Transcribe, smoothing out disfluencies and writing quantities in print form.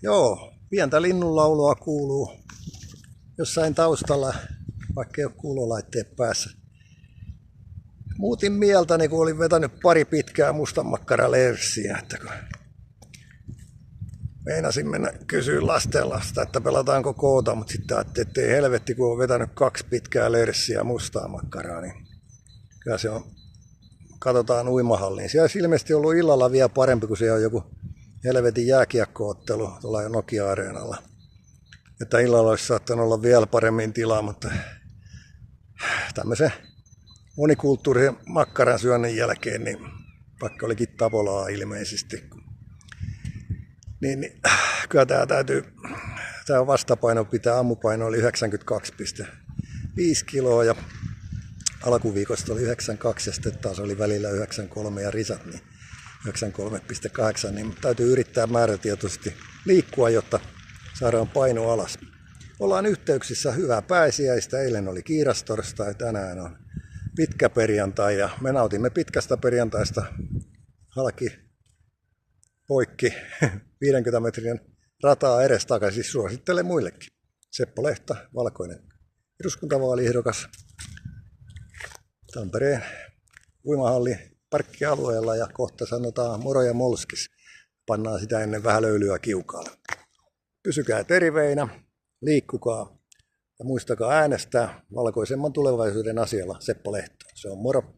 Joo, pientä linnunlaulua kuuluu jossain taustalla, vaikka ei ole kuulolaitteet päässä. Muutin mieltäni, kun olin vetänyt pari pitkää mustanmakkaralerssiä, että kun meinasin mennä kysyä lastenlasta, että pelataanko koota, mutta sitten ajattelin, että ei helvetti, kun on vetänyt 2 pitkää lerssiä mustaa makkaraa, niin kyllä se on, katsotaan uimahalliin. Siellä olisi ilmeisesti ollut illalla vielä parempi, kun siellä on joku helvetin jääkiekkoottelu tuolla Nokia-areenalla. Että illalla olisi saattanut olla vielä paremmin tilaa, mutta tämmöisen monikulttuurisen makkaran syönnin jälkeen, niin vaikka olikin tapolaa ilmeisesti, niin kyllä tämä vastapaino pitää, ammupaino oli 92,5 kiloa ja alkuviikosta oli 92 ja sitten taas oli välillä 93 ja risat niin 93,8, niin täytyy yrittää määrätietoisesti liikkua, jotta saadaan paino alas. Ollaan yhteyksissä, hyvää pääsiäistä, eilen oli kiirastorstai, tänään on pitkä perjantai ja me nautimme pitkästä perjantaista halki poikki 50 metrin rataa edestakaisin, siis suosittelen muillekin. Seppo Lehta, valkoinen eduskuntavaaliehdokas Tampereen uimahalli parkkialueella ja kohta sanotaan moro ja molskis. Pannaan sitä ennen vähän löylyä kiukaalle. Pysykää terveinä, liikkukaa ja muistakaa äänestää valkoisemman tulevaisuuden asialla Seppo Lehto. Se on moro.